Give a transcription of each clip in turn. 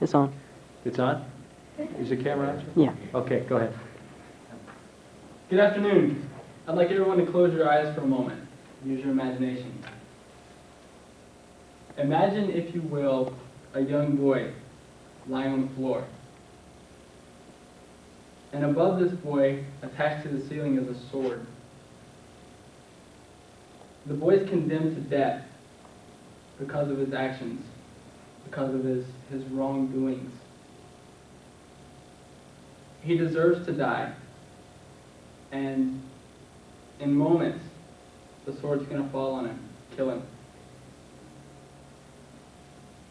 It's on. It's on? Is the camera on? Yeah. Okay, go ahead. Good afternoon. I'd like everyone to close your eyes for a moment. Use your imagination. Imagine, if you will, a young boy lying on the floor. And above this boy, attached to the ceiling, is a sword. The boy is condemned to death because of his actions, because of his wrongdoings. He deserves to die. And in moments, the sword's going to fall on him, kill him.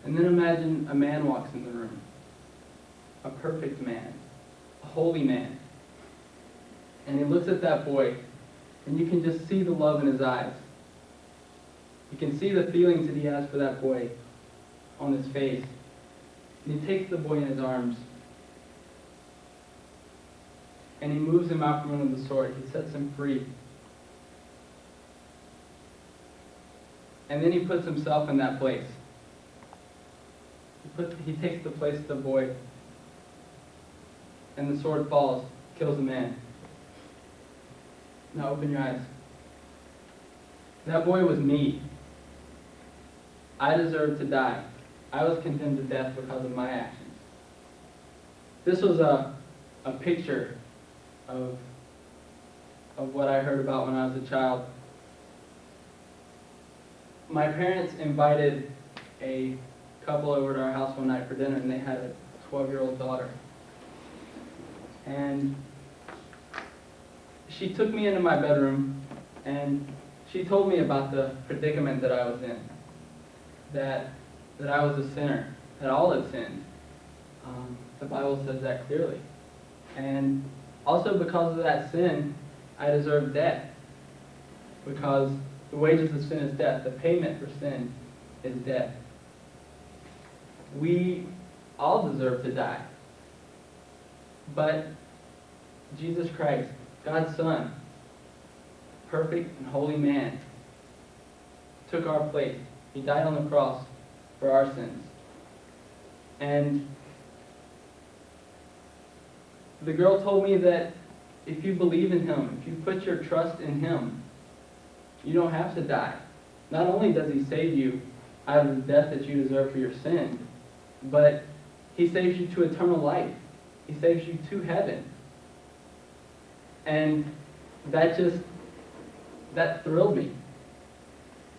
And then imagine a man walks in the room. A perfect man. A holy man. And he looks at that boy, and you can just see the love in his eyes. You can see the feelings that he has for that boy on his face. And he takes the boy in his arms, and he moves him out from under the sword. He sets him free. And then he puts himself in that place. He takes the place of the boy, and the sword falls, kills the man. Now open your eyes. That boy was me. I deserved to die. I was condemned to death because of my actions. This was a picture of what I heard about when I was a child. My parents invited a couple over to our house one night for dinner, and they had a 12-year-old daughter. And she took me into my bedroom, and she told me about the predicament that I was in, that I was a sinner, that all had sinned. The Bible says that clearly. And also because of that sin, I deserve death, because the wages of sin is death. The payment for sin is death. We all deserve to die. But Jesus Christ, God's Son, perfect and holy man, took our place. He died on the cross for our sins. And the girl told me that if you believe in Him, if you put your trust in Him, you don't have to die. Not only does He save you out of the death that you deserve for your sin, but He saves you to eternal life. He saves you to heaven. And that thrilled me.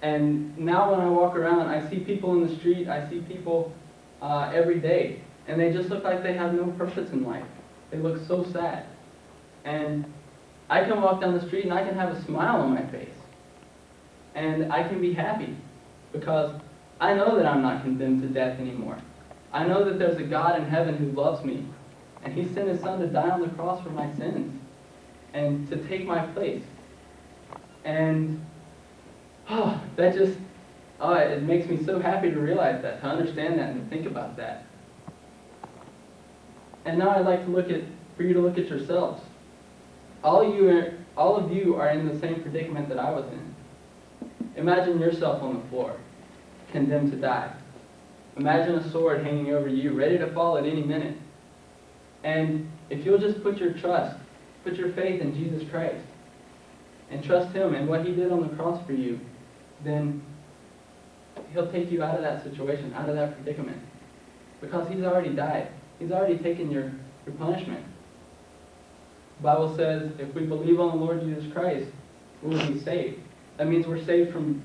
And now when I walk around, I see people in the street, I see people every day, and they just look like they have no purpose in life. They look so sad. And I can walk down the street and I can have a smile on my face. And I can be happy because I know that I'm not condemned to death anymore. I know that there's a God in heaven who loves me, and He sent His Son to die on the cross for my sins and to take my place. And it makes me so happy to realize that, to understand that and to think about that. And now I'd like for you to look at yourselves. All of you are in the same predicament that I was in. Imagine yourself on the floor, condemned to die. Imagine a sword hanging over you, ready to fall at any minute. And if you'll just put your trust, put your faith in Jesus Christ, and trust Him and what He did on the cross for you, then He'll take you out of that situation, out of that predicament. Because He's already died. He's already taken your punishment. The Bible says if we believe on the Lord Jesus Christ, we will be saved. That means we're saved from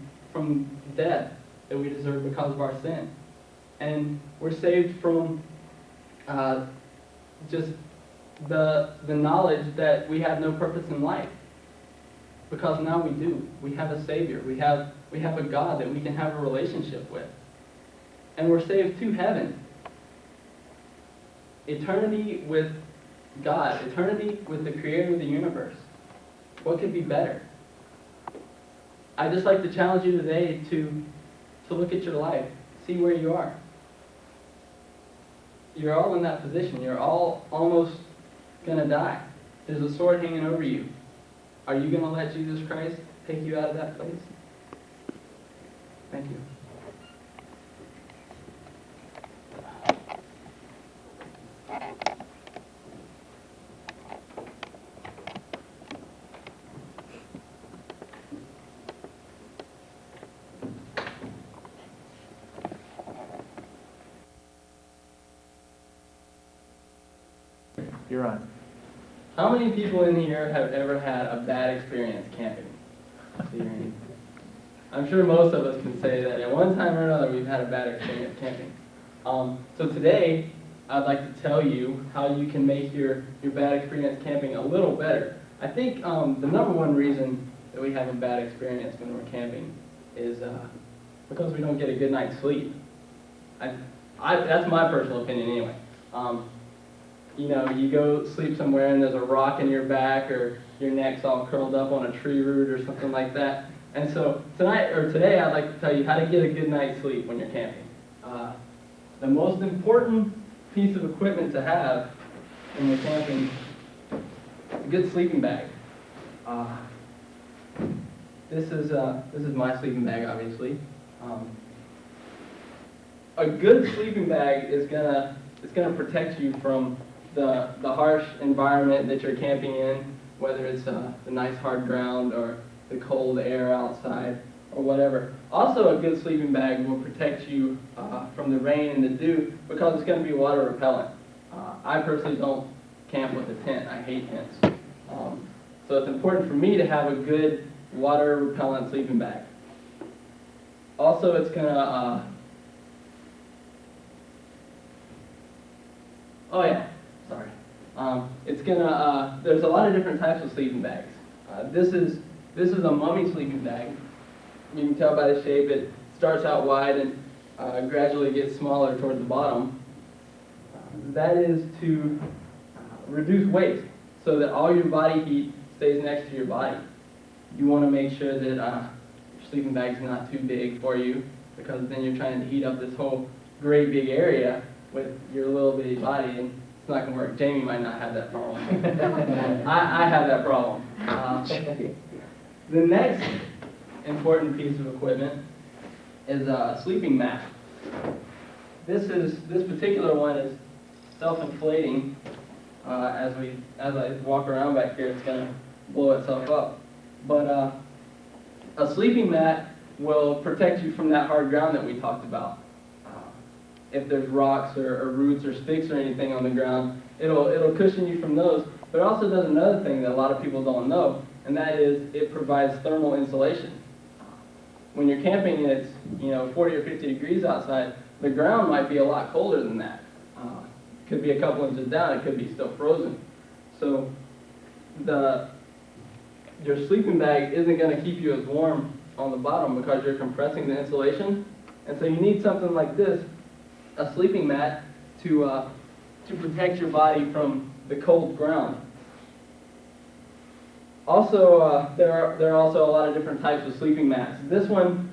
death that we deserve because of our sin. And we're saved from just the knowledge that we have no purpose in life. Because now we do. We have a Savior. We have a God that we can have a relationship with. And we're saved to heaven. Eternity with God. Eternity with the Creator of the universe. What could be better? I'd just like to challenge you today to look at your life. See where you are. You're all in that position. You're all almost going to die. There's a sword hanging over you. Are you going to let Jesus Christ take you out of that place? Thank you. You're on. How many people in here have ever had a bad experience camping? See your hand. I'm sure most of us can say that at one time or another we've had a bad experience camping. So today, I'd like to tell you how you can make your bad experience camping a little better. I think the number one reason that we have a bad experience when we're camping is because we don't get a good night's sleep. That's my personal opinion anyway. You know, you go sleep somewhere and there's a rock in your back or your neck's all curled up on a tree root or something like that. And so today I'd like to tell you how to get a good night's sleep when you're camping. The most important piece of equipment to have when you're camping is a good sleeping bag. This is my sleeping bag, obviously. A good sleeping bag is gonna protect you from the harsh environment that you're camping in, whether it's the nice hard ground or the cold air outside or whatever. Also, a good sleeping bag will protect you from the rain and the dew because it's going to be water repellent. I personally don't camp with a tent. I hate tents. So it's important for me to have a good water repellent sleeping bag. Also, it's going to it's gonna. There's a lot of different types of sleeping bags. This is a mummy sleeping bag. You can tell by the shape it starts out wide and gradually gets smaller towards the bottom. That is to reduce weight so that all your body heat stays next to your body. You want to make sure that your sleeping bag is not too big for you because then you're trying to heat up this whole great big area with your little bitty body and it's not going to work. Jamie might not have that problem. I have that problem. The next important piece of equipment is a sleeping mat. This particular one is self-inflating. As I walk around back here, it's going to blow itself up. But a sleeping mat will protect you from that hard ground that we talked about. If there's rocks or roots or sticks or anything on the ground, it'll cushion you from those. But it also does another thing that a lot of people don't know, and that is it provides thermal insulation. When you're camping and it's 40 or 50 degrees outside, the ground might be a lot colder than that. It could be a couple inches down, it could be still frozen. So your sleeping bag isn't going to keep you as warm on the bottom because you're compressing the insulation. And so you need something like this, a sleeping mat, to protect your body from the cold ground. Also, there are also a lot of different types of sleeping mats. This one,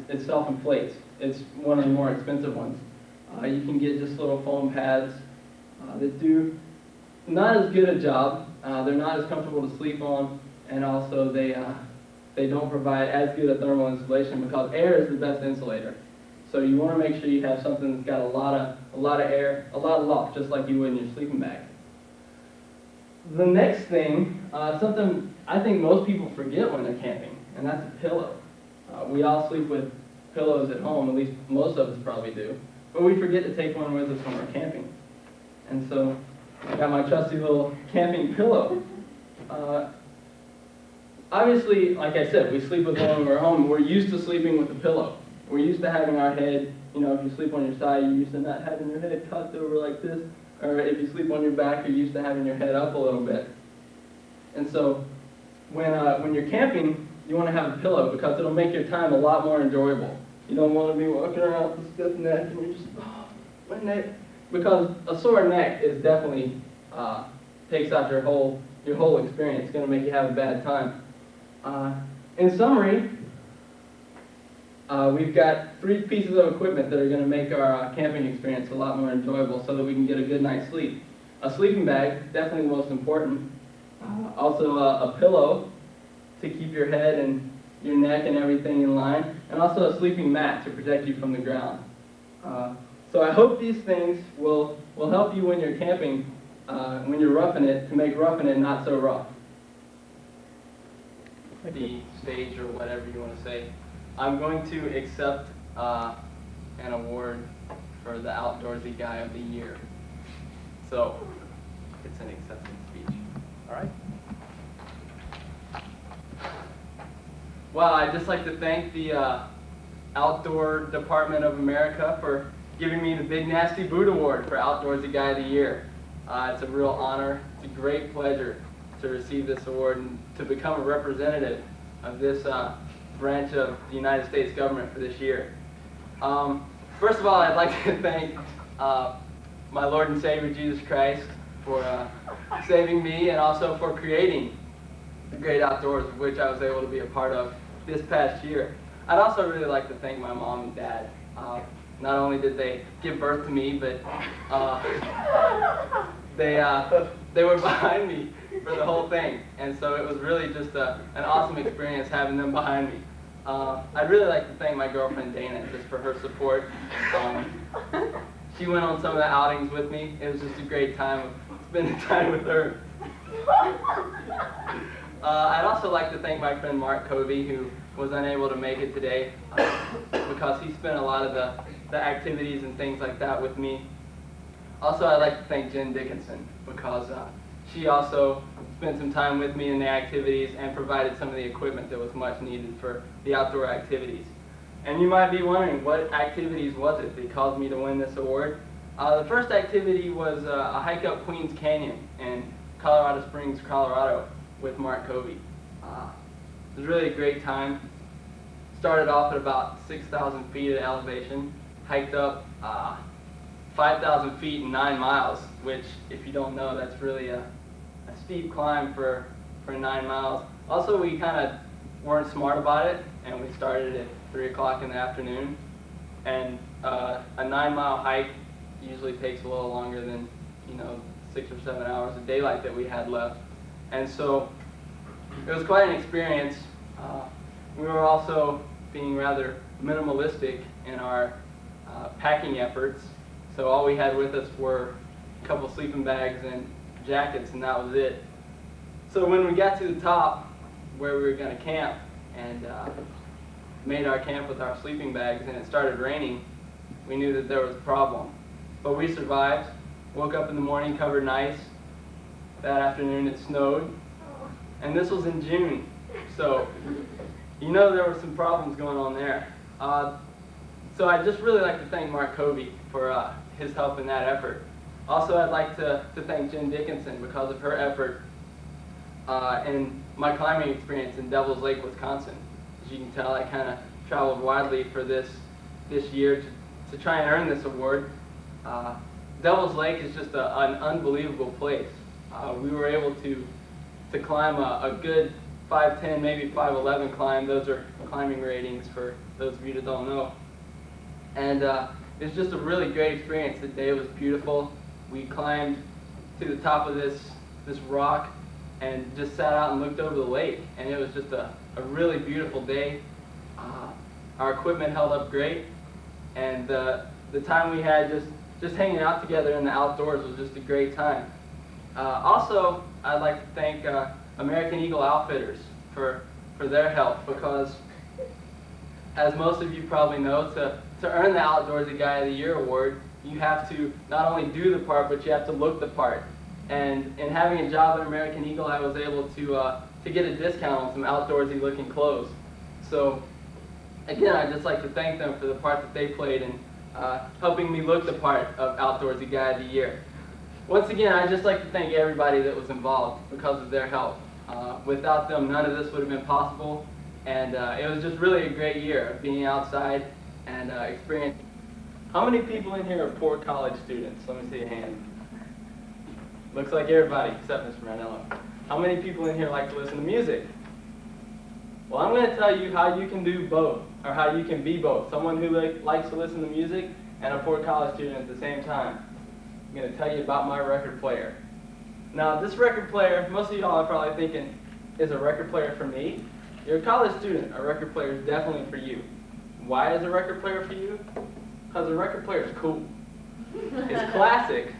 it self-inflates. It's one of the more expensive ones. You can get just little foam pads that do not as good a job. They're not as comfortable to sleep on, and also they don't provide as good a thermal insulation because air is the best insulator. So you want to make sure you have something that's got a lot of air, a lot of loft, just like you would in your sleeping bag. The next thing, something I think most people forget when they're camping, and that's a pillow. We all sleep with pillows at home, at least most of us probably do, but we forget to take one with us when we're camping. And so I got my trusty little camping pillow. Obviously, like I said, we sleep with one when we're home. We're used to sleeping with a pillow. We're used to having our head, if you sleep on your side, you're used to not having your head cocked over like this. Or if you sleep on your back, you're used to having your head up a little bit. And so when you're camping, you want to have a pillow because it'll make your time a lot more enjoyable. You don't want to be walking around with a stiff neck and you're just, my neck. Because a sore neck is definitely takes out your whole experience. It's going to make you have a bad time. In summary, we've got 3 pieces of equipment that are going to make our camping experience a lot more enjoyable so that we can get a good night's sleep. A sleeping bag, definitely the most important. Also a pillow to keep your head and your neck and everything in line. And also a sleeping mat to protect you from the ground. So I hope these things will help you when you're camping, when you're roughing it, to make roughing it not so rough. The stage or whatever you want to say. I'm going to accept an award for the Outdoorsy Guy of the Year. So, it's an acceptance speech. All right. Well, I'd just like to thank the Outdoor Department of America for giving me the Big Nasty Boot Award for Outdoorsy Guy of the Year. It's a real honor. It's a great pleasure to receive this award and to become a representative of this branch of the United States government for this year. First of all, I'd like to thank my Lord and Savior Jesus Christ for saving me and also for creating the great outdoors, of which I was able to be a part of this past year. I'd also really like to thank my mom and dad. Not only did they give birth to me, but they were behind me for the whole thing, and so it was really just an awesome experience having them behind me. I'd really like to thank my girlfriend Dana just for her support. She went on some of the outings with me. It was just a great time of spending time with her. I'd also like to thank my friend Mark Covey, who was unable to make it today because he spent a lot of the activities and things like that with me. Also, I'd like to thank Jen Dickinson because she also spent some time with me in the activities and provided some of the equipment that was much needed for the outdoor activities. And you might be wondering, what activities was it that caused me to win this award? The first activity was a hike up Queens Canyon in Colorado Springs, Colorado with Mark Covey. It was really a great time. Started off at about 6,000 feet at elevation, hiked up 5,000 feet in 9 miles, which, if you don't know, that's really a steep climb for 9 miles. Also, we kind of weren't smart about it, and we started at 3 o'clock in the afternoon. And a 9-mile hike usually takes a little longer than, 6 or 7 hours of daylight that we had left. And so it was quite an experience. We were also being rather minimalistic in our packing efforts. So all we had with us were a couple sleeping bags and jackets, and that was it. So when we got to the top where we were going to camp and made our camp with our sleeping bags and it started raining, we knew that there was a problem. But we survived, woke up in the morning covered in ice. That afternoon it snowed, and this was in June. So there were some problems going on there. So I'd just really like to thank Mark Covey for his help in that effort. Also, I'd like to thank Jen Dickinson because of her effort in my climbing experience in Devil's Lake, Wisconsin. As you can tell, I kind of traveled widely for this year to try and earn this award. Devil's Lake is just an unbelievable place. We were able to climb a good 5'10", maybe 5'11" climb. Those are climbing ratings for those of you that don't know. And it was just a really great experience. The day was beautiful. We climbed to the top of this rock and just sat out and looked over the lake. And it was just a really beautiful day. Our equipment held up great. And the time we had just hanging out together in the outdoors was just a great time. Also, I'd like to thank American Eagle Outfitters for their help because, as most of you probably know, to earn the Outdoorsy Guy of the Year award, you have to not only do the part, but you have to look the part. And in having a job at American Eagle, I was able to get a discount on some outdoorsy looking clothes. So again, I'd just like to thank them for the part that they played in helping me look the part of Outdoorsy Guy of the Year. Once again, I'd just like to thank everybody that was involved because of their help. Without them, none of this would have been possible. And it was just really a great year of being outside and experiencing. How many people in here are poor college students? Let me see a hand. Looks like everybody except Mr. Ranello. How many people in here like to listen to music? Well, I'm going to tell you how you can do both, or how you can be both. Someone who likes to listen to music and a poor college student at the same time. I'm going to tell you about my record player. Now, this record player, most of y'all are probably thinking, is a record player for me? You're a college student. A record player is definitely for you. Why is a record player for you? Because a record player is cool. It's classic,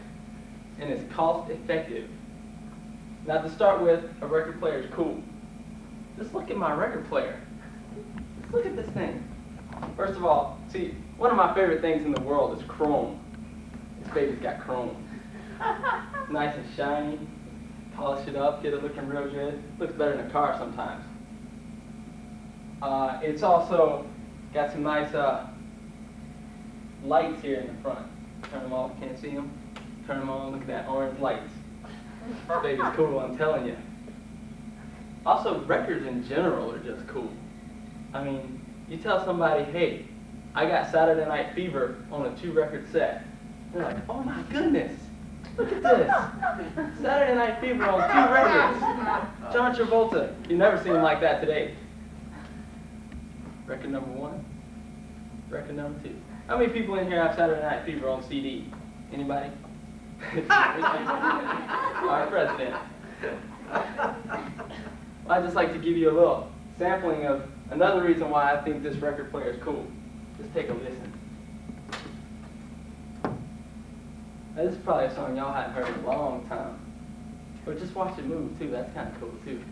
and it's cost effective. Now, to start with, a record player is cool. Just look at my record player. Just look at this thing. First of all, see, one of my favorite things in the world is chrome. This baby's got chrome. Nice and shiny. Polish it up, get it looking real good. Looks better in a car sometimes. It's also got some nice lights here in the front. Turn them off, can't see them. Turn them on, look at that orange lights. This baby's cool, I'm telling you. Also, records in general are just cool. I mean, you tell somebody, hey, I got Saturday Night Fever on a 2-record set. They're like, oh my goodness, look at this. Saturday Night Fever on 2 records. John Travolta. You never seen him like that today. Record number 1, record number 2. How many people in here have Saturday Night Fever on CD? Anybody? Our president. Well, I'd just like to give you a little sampling of another reason why I think this record player is cool. Just take a listen. Now, this is probably a song y'all haven't heard in a long time. But just watch it move too, that's kind of cool too.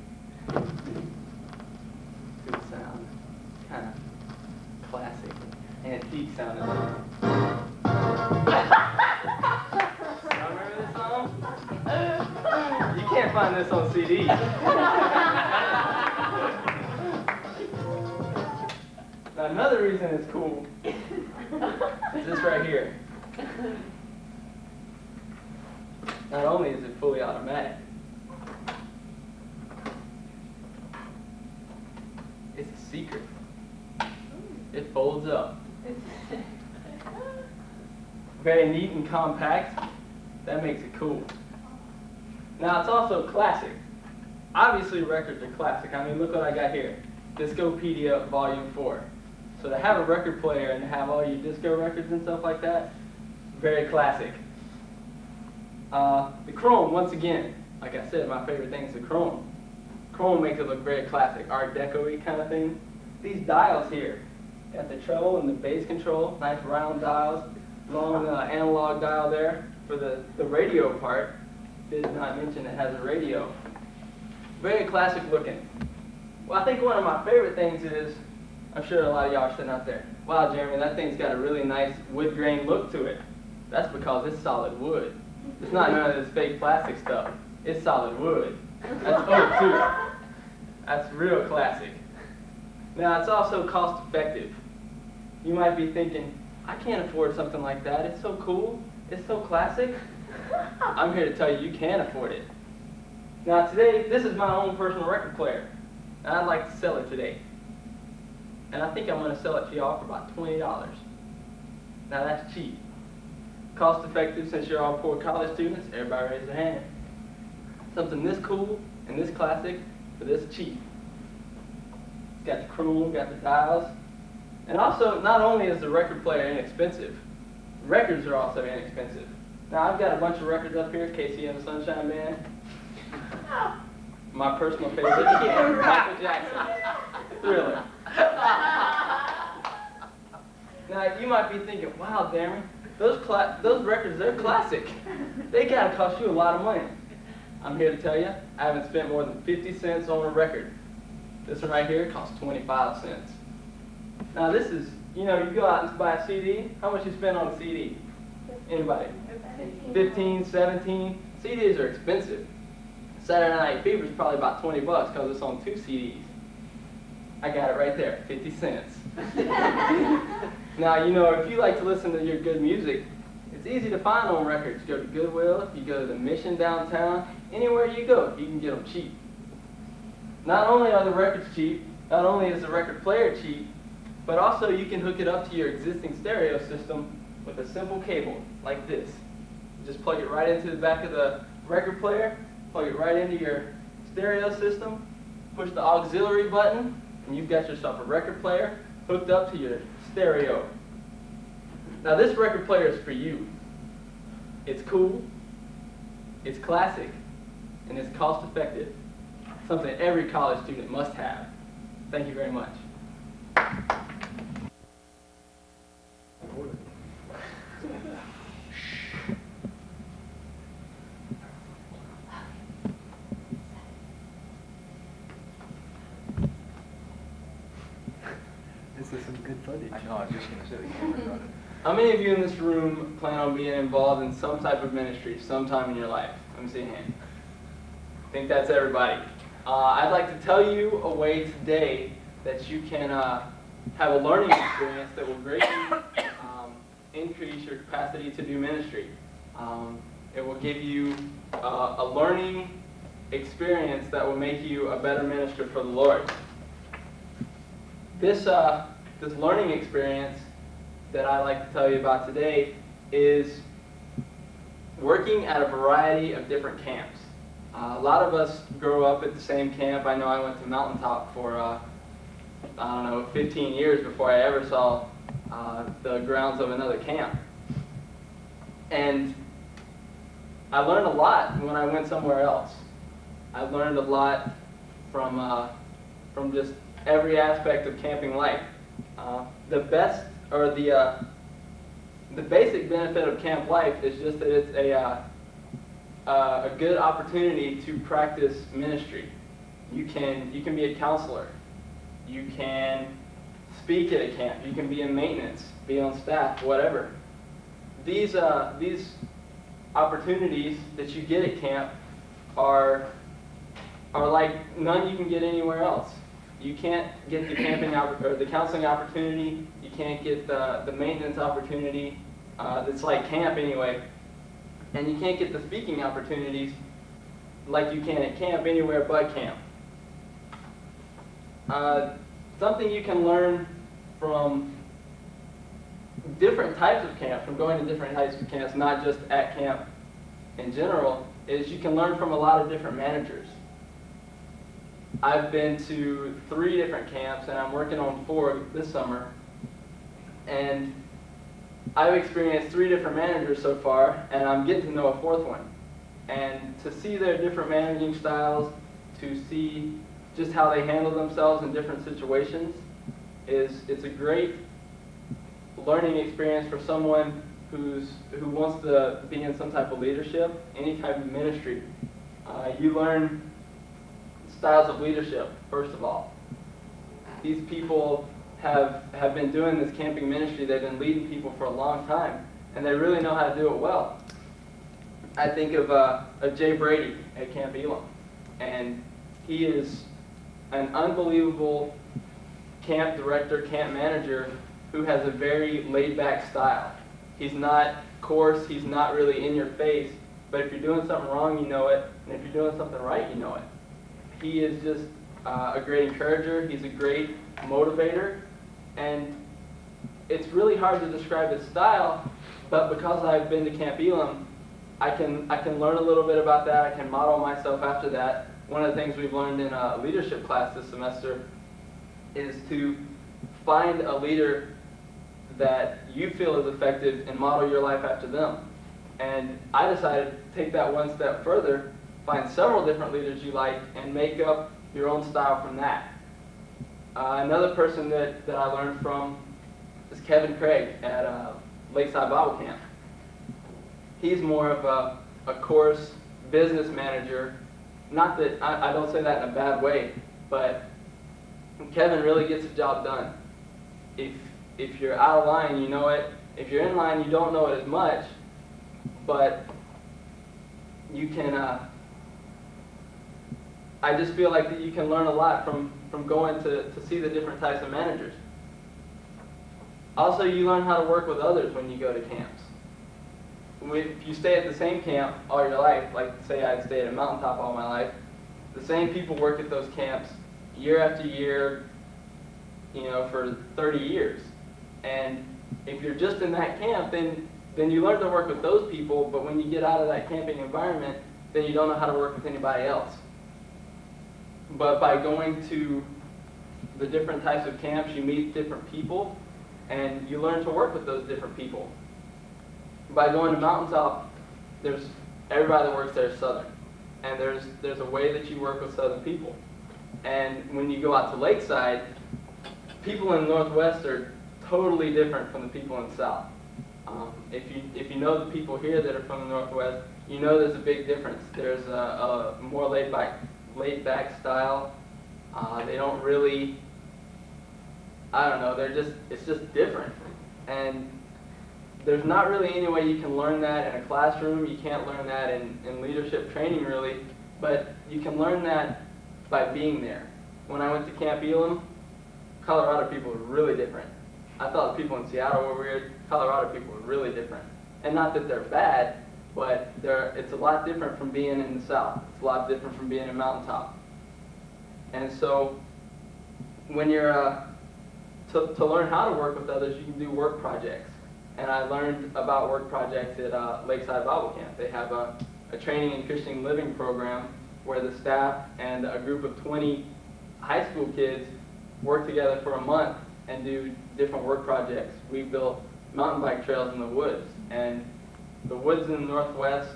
Good sound. Kind of classic. Antique sounding. Y'all remember this song? You can't find this on CD. Now another reason it's cool is this right here. Not only is it fully automatic, it's a secret. It folds up. Very neat and compact. That makes it cool. Now it's also classic. Obviously records are classic. I mean, look what I got here. Discopedia Volume 4. So to have a record player and to have all your disco records and stuff like that, very classic. The chrome, once again, like I said, my favorite thing is the chrome. Chrome makes it look very classic, Art Deco-y kind of thing. These dials here, got the treble and the bass control, nice round dials, long analog dial there. For the radio part, did not mention it has a radio. Very classic looking. Well, I think one of my favorite things is, I'm sure a lot of y'all are sitting out there, wow, Jeremy, that thing's got a really nice wood grain look to it. That's because it's solid wood. It's not none of this fake plastic stuff. It's solid wood. That's oak too. That's real classic. Now, it's also cost effective. You might be thinking, I can't afford something like that. It's so cool. It's so classic. I'm here to tell you, you can afford it. Now today, this is my own personal record player. And I'd like to sell it today. And I think I'm going to sell it to y'all for about $20. Now that's cheap. Cost effective, since you're all poor college students, everybody raise their hand. Something this cool and this classic for this cheap. It's got the chrome, got the dials. And also, not only is the record player inexpensive, records are also inexpensive. Now I've got a bunch of records up here, Casey and the Sunshine Band. My personal favorite, Michael Jackson, Thriller. Now you might be thinking, wow, Jeremy, those records, they're classic. They gotta cost you a lot of money. I'm here to tell you, I haven't spent more than 50 cents on a record. This one right here costs 25 cents. Now this is, you know, you go out and buy a CD, how much you spend on a CD? Anybody? 15, 17? CDs are expensive. Saturday Night Fever is probably about 20 bucks because it's on 2 CDs. I got it right there, 50 cents. Now, you know, if you like to listen to your good music, it's easy to find on records. You go to Goodwill, you go to the Mission downtown, anywhere you go, you can get them cheap. Not only are the records cheap, not only is the record player cheap, but also you can hook it up to your existing stereo system with a simple cable, like this. Just plug it right into the back of the record player, plug it right into your stereo system, push the auxiliary button, and you've got yourself a record player hooked up to your stereo. Now this record player is for you. It's cool, it's classic, and it's cost effective. Something every college student must have. Thank you very much. This is some good footage. I know, I was just going to say the camera got it. How many of you in this room plan on being involved in some type of ministry sometime in your life? Let me see a hand. I think that's everybody. I'd like to tell you a way today that you can have a learning experience that will greatly increase your capacity to do ministry. It will give you a learning experience that will make you a better minister for the Lord. This learning experience that I'd like to tell you about today is working at a variety of different camps. A lot of us grow up at the same camp. I know I went to Mountaintop for 15 years before I ever saw the grounds of another camp. And I learned a lot when I went somewhere else. I learned a lot from just every aspect of camping life. The basic benefit of camp life is just that it's a good opportunity to practice ministry. You can be a counselor. You can speak at a camp. You can be in maintenance, be on staff, whatever. These opportunities that you get at camp are like none you can get anywhere else. You can't get the the counseling opportunity. You can't get the maintenance opportunity that's like camp anyway. And you can't get the speaking opportunities like you can at camp anywhere but camp. Something you can learn from different types of camps, from going to different types of camps, not just at camp in general, is you can learn from a lot of different managers. I've been to 3 different camps, and I'm working on 4 this summer. And I've experienced 3 different managers so far, and I'm getting to know a 4th one. And to see their different managing styles, to see just how they handle themselves in different situations, it's a great learning experience for someone who wants to be in some type of leadership, any type of ministry. You learn styles of leadership, first of all. These people have been doing this camping ministry. They've been leading people for a long time, and they really know how to do it well. I think of Jay Brady at Camp Elam, and he is an unbelievable camp director, camp manager who has a very laid-back style. He's not coarse, he's not really in your face, but if you're doing something wrong, you know it, and if you're doing something right, you know it. He is just a great encourager, he's a great motivator, and it's really hard to describe his style, but because I've been to Camp Elam, I can learn a little bit about that, I can model myself after that. One of the things we've learned in a leadership class this semester is to find a leader that you feel is effective and model your life after them. And I decided to take that one step further, find several different leaders you like, and make up your own style from that. Another person that I learned from is Kevin Craig at Lakeside Bible Camp. He's more of a course business manager. Not that, I don't say that in a bad way, but Kevin really gets the job done. If you're out of line, you know it. If you're in line, you don't know it as much, but you can, I just feel like that you can learn a lot from going to see the different types of managers. Also, you learn how to work with others when you go to camps. If you stay at the same camp all your life, like say I'd stayed at Mountaintop all my life, the same people work at those camps year after year, for 30 years. And if you're just in that camp, then you learn to work with those people, but when you get out of that camping environment, then you don't know how to work with anybody else. But by going to the different types of camps, you meet different people, and you learn to work with those different people. By going to Mountaintop, everybody that works there is Southern, and there's a way that you work with Southern people. And when you go out to Lakeside, people in the Northwest are totally different from the people in the South. If you know the people here that are from the Northwest, you know there's a big difference. There's a more laid back style. They don't really, I don't know, it's just different. And there's not really any way you can learn that in a classroom. You can't learn that in leadership training really, but you can learn that by being there. When I went to Camp Elam, Colorado people were really different. I thought the people in Seattle were weird. Colorado people were really different. And not that they're bad, but it's a lot different from being in the South. It's a lot different from being in Mountaintop. And so when you're, to learn how to work with others, you can do work projects. And I learned about work projects at Lakeside Bible Camp. They have a training and Christian living program where the staff and a group of 20 high school kids work together for a month and do different work projects. We built mountain bike trails in the woods, and the woods in the Northwest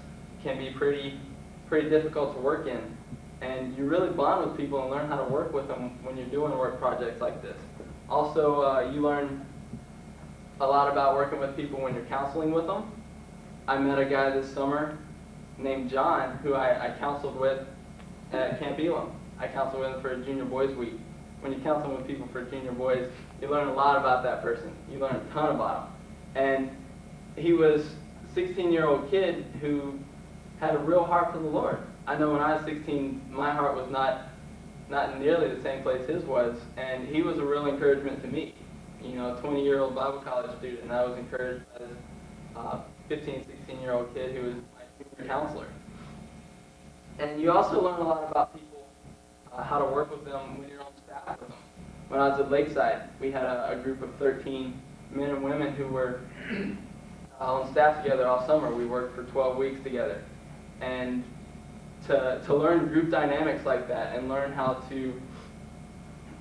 can be pretty difficult to work in. And you really bond with people and learn how to work with them when you're doing work projects like this. Also, you learn a lot about working with people when you're counseling with them. I met a guy this summer named John who I counseled with at Camp Elam. I counseled with him for a junior boys week. When you counsel with people for junior boys, you learn a lot about that person. You learn a ton about him. And he was a 16-year-old kid who had a real heart for the Lord. I know when I was 16, my heart was not nearly the same place his was, and he was a real encouragement to me. You know, a 20-year-old Bible college student, and I was encouraged by this 15, 16-year-old kid who was my junior counselor. And you also learn a lot about people, how to work with them when you're on staff with them. When I was at Lakeside, we had a group of 13 men and women who were on staff together all summer. We worked for 12 weeks together. And to learn group dynamics like that and learn how to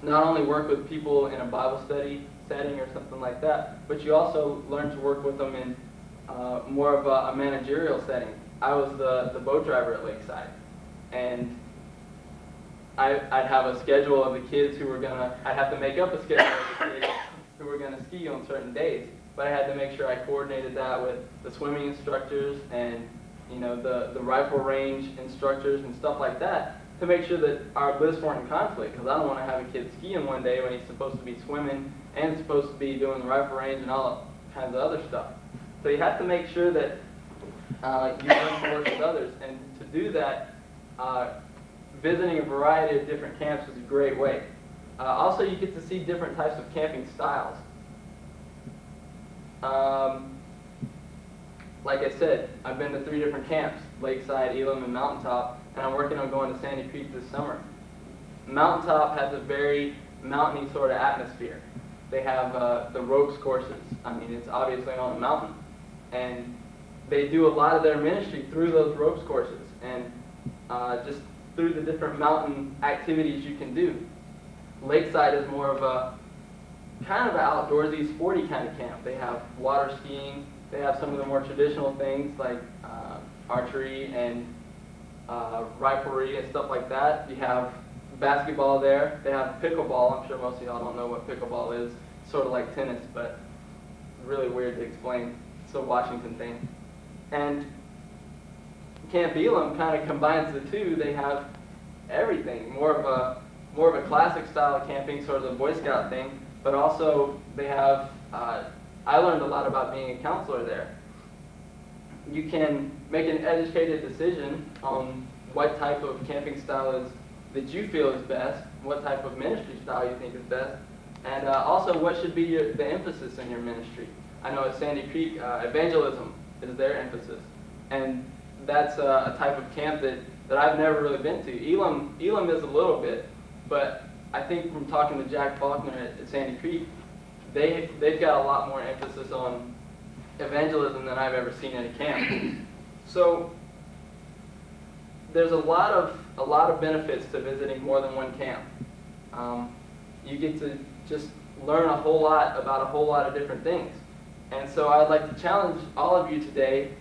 not only work with people in a Bible study setting or something like that, but you also learn to work with them in more of a managerial setting. I was the boat driver at Lakeside, and I'd have a schedule of the kids who were I'd have to make up a schedule of the kids who were gonna ski on certain days, but I had to make sure I coordinated that with the swimming instructors and the rifle range instructors and stuff like that to make sure that our lists weren't in conflict, because I don't want to have a kid skiing one day when he's supposed to be swimming and supposed to be doing the rifle range and all kinds of other stuff. So you have to make sure that you learn to work with others, and to do that, visiting a variety of different camps is a great way. Also, you get to see different types of camping styles. Like I said, I've been to 3 different camps, Lakeside, Elam, and Mountaintop, and I'm working on going to Sandy Creek this summer. Mountaintop has a very mountainy sort of atmosphere. They have the ropes courses. I mean, it's obviously on a mountain. And they do a lot of their ministry through those ropes courses and just through the different mountain activities you can do. Lakeside is more of a kind of an outdoorsy, sporty kind of camp. They have water skiing. They have some of the more traditional things like archery and riflery and stuff like that. You have basketball there. They have pickleball. I'm sure most of y'all don't know what pickleball is. It's sort of like tennis, but really weird to explain. It's a Washington thing. And Camp Elam kind of combines the two. They have everything. More of a classic style of camping, sort of the Boy Scout thing, but also they have I learned a lot about being a counselor there. You can make an educated decision on what type of camping style is that you feel is best, what type of ministry style you think is best, and also what should be the emphasis in your ministry. I know at Sandy Creek, evangelism is their emphasis, and that's a type of camp that I've never really been to. Elam is a little bit, but I think from talking to Jack Faulkner at Sandy Creek, they've got a lot more emphasis on evangelism than I've ever seen in a camp. So there's a lot of benefits to visiting more than one camp. You get to just learn a whole lot about a whole lot of different things. And so I'd like to challenge all of you today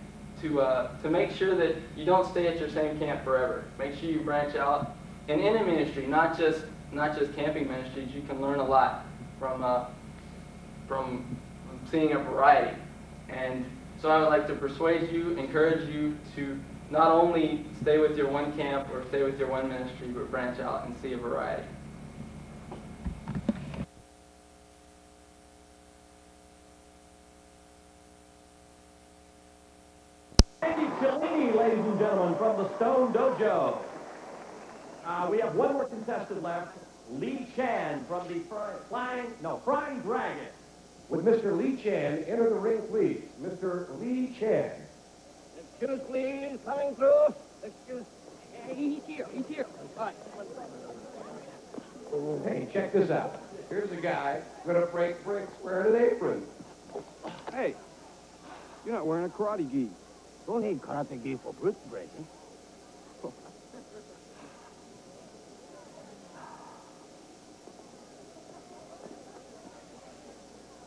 to make sure that you don't stay at your same camp forever. Make sure you branch out. And in a ministry, not just camping ministries, you can learn a lot from seeing a variety. And so I would like to persuade you, encourage you to not only stay with your one camp or stay with your one ministry, but branch out and see a variety. Cellini, ladies and gentlemen, from the Stone Dojo. We have one more contestant left, Lee Chan from the Frying Dragon. Would Mr. Lee Chan enter the ring, please? Mr. Lee Chan. Excuse me, coming through. Excuse. He's here. All right. Hey, check this out. Here's a guy gonna break bricks wearing an apron. Hey, you're not wearing a karate gi. Don't need karate gi for brick breaking.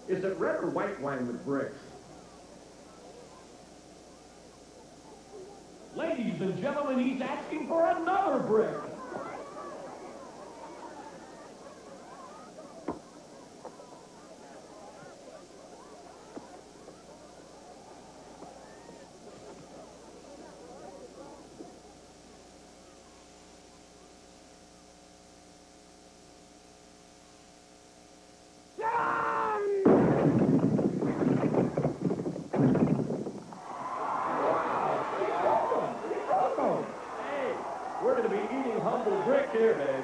Is it red or white wine with bricks? Ladies and gentlemen, he's asking for another brick. We're going to be eating humble brick here, babe.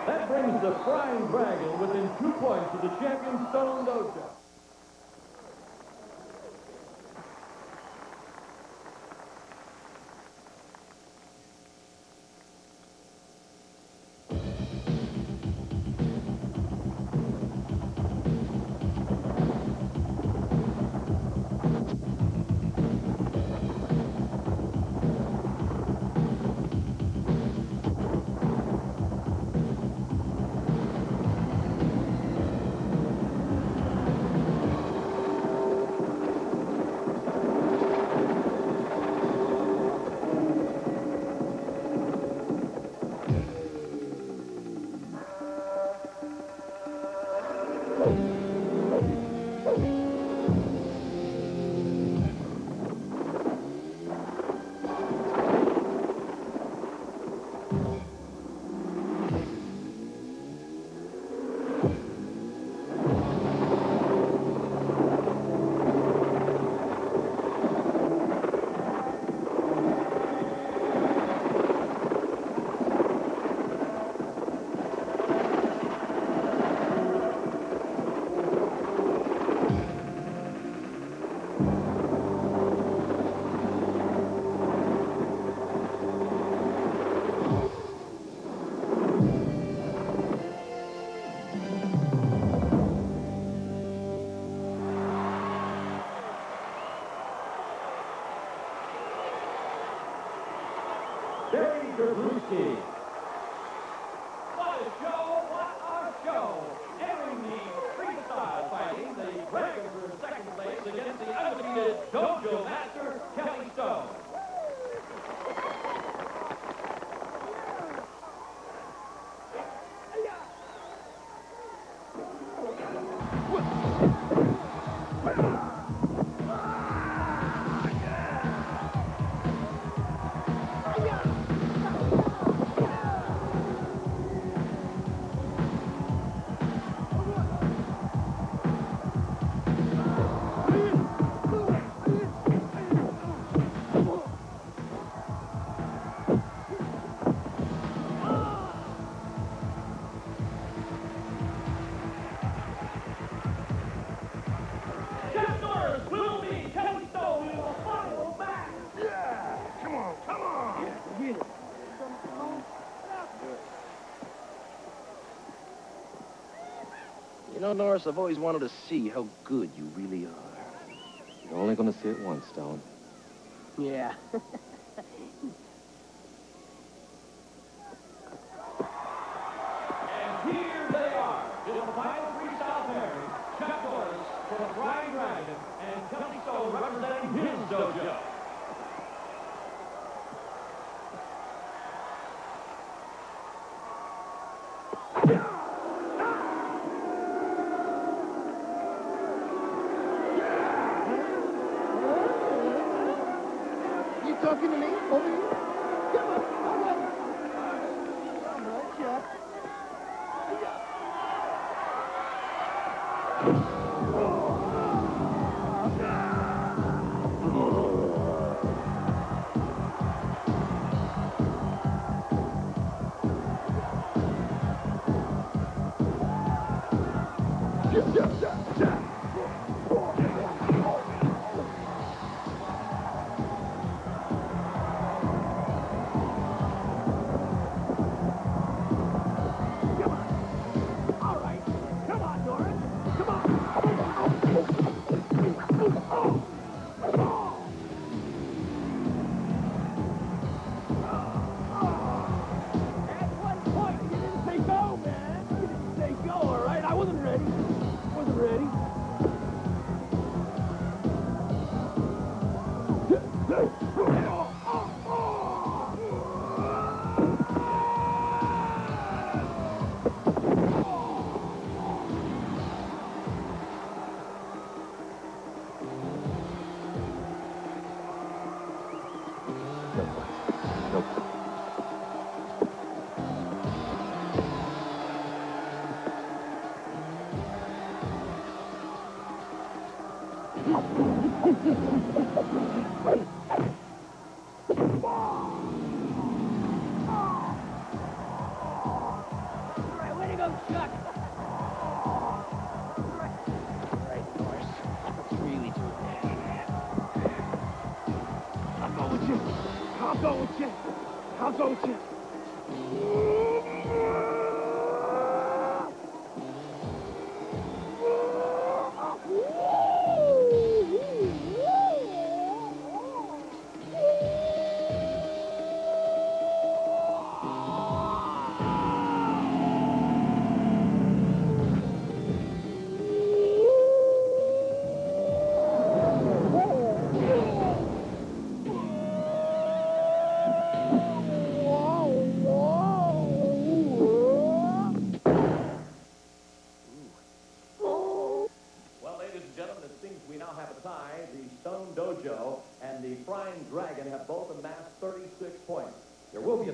That brings the Frying Dragon within 2 points of the champion Stone Dojo. What a show, what a show. Entering the freestyle fighting, the Dragon for second place against the undefeated Dojo Master, Kelly Stone. You know, Norris, I've always wanted to see how good you really are. You're only going to see it once, Stone. Yeah. And here they are, in the final freestyle pairing, Chuck Norris for the Frying Dragon and Kelly Stone representing his dojo. Talking to me? Over here? Come on, come on. All right, Chuck.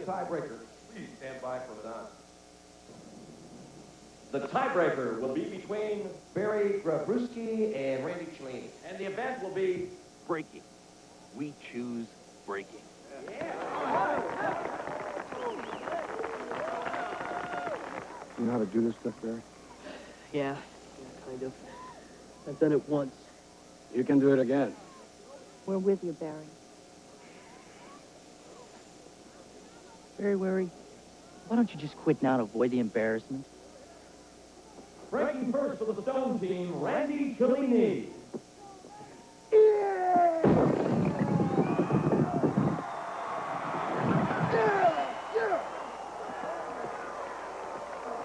Tiebreaker. Please stand by for the dance. The tiebreaker will be between Barry Grabruski and Randy Cellini. and the event will be Breaking. We choose breaking. You know how to do this stuff, Barry? Yeah, kind of. I've done it once. You can do it again. We're with you, Barry. Very wary. Why don't you just quit now to avoid the embarrassment? breaking first for the Stone team, Randy Cellini.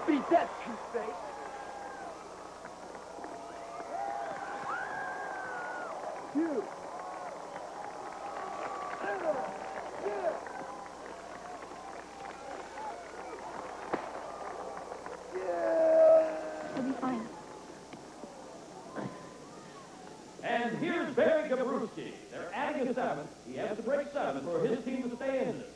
Beat that, two-face. You. He'll be fine. And here's Barry Gabrewski. They're adding a seventh. He has to break seven for his team to stay in this.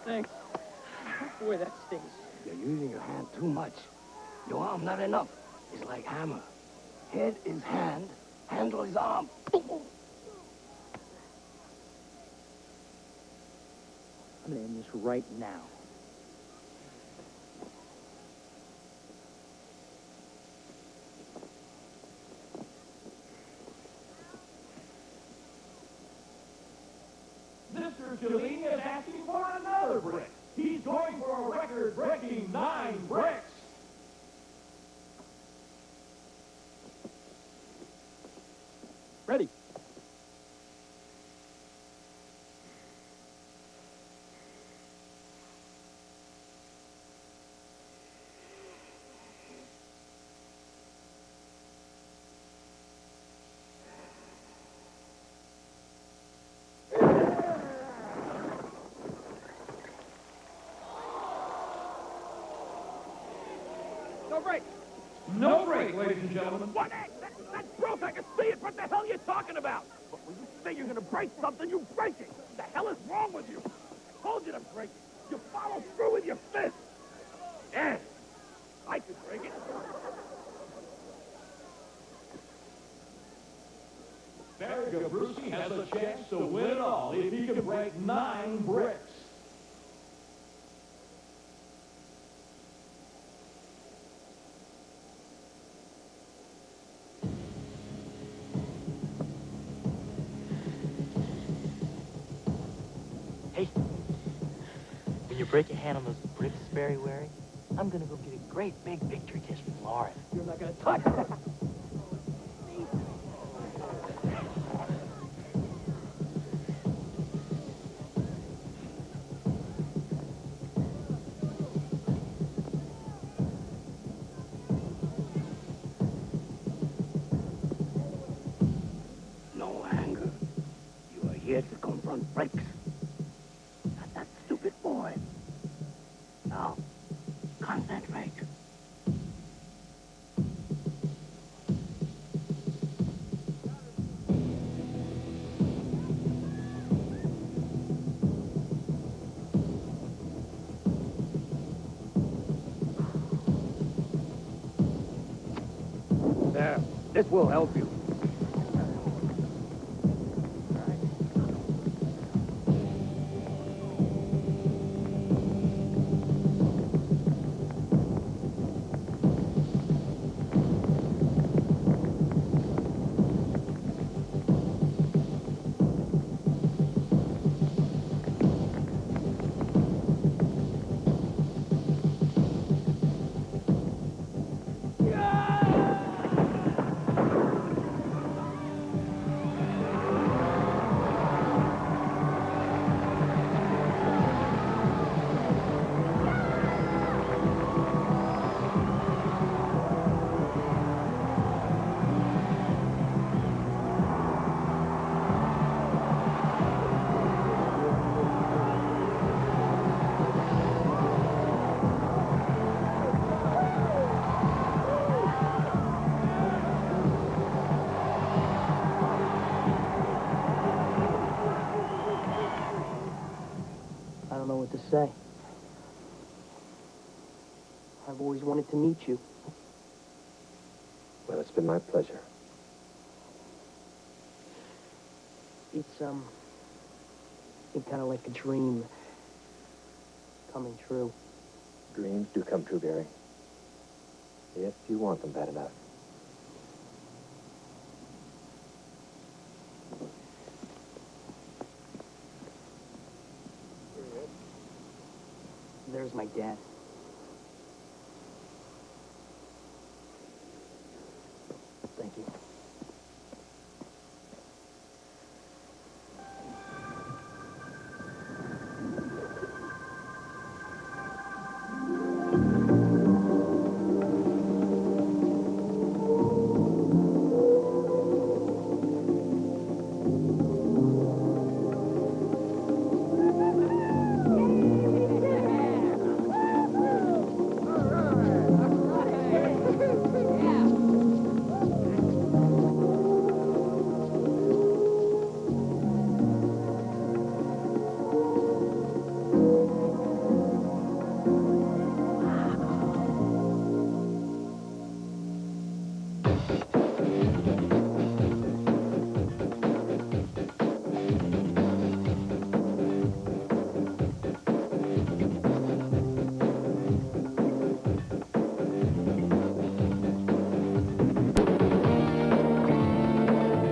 Thanks. Boy, that stings. You're using your hand too much. Your arm not enough. It's like hammer. Head is hand, handle is arm. I'm gonna end this right now. Mr. Cellini is asking for another brick. He's going for a record-breaking 9 bricks. Ready. no brake, ladies and gentlemen. What? That's broke. I can see it. What the hell are you talking about? But when you say you're going to break something, you break it. What the hell is wrong with you? I told you to break it. You follow through with your fist. Yes, I could break it. Barry Gabruski has a chance to win it all if he can break 9 bricks. Hey, when you break your hand on those bricks, very wary, I'm gonna go get a great big victory kiss from Lauren. You're not going to touch it. No anger. You are here to confront bricks. Not that stupid boy. Now, concentrate. There. This will help you. I don't know what to say. I've always wanted to meet you. Well, it's been my pleasure. It's kind of like a dream coming true. Dreams do come true, Barry. If you want them bad enough. There's my dad.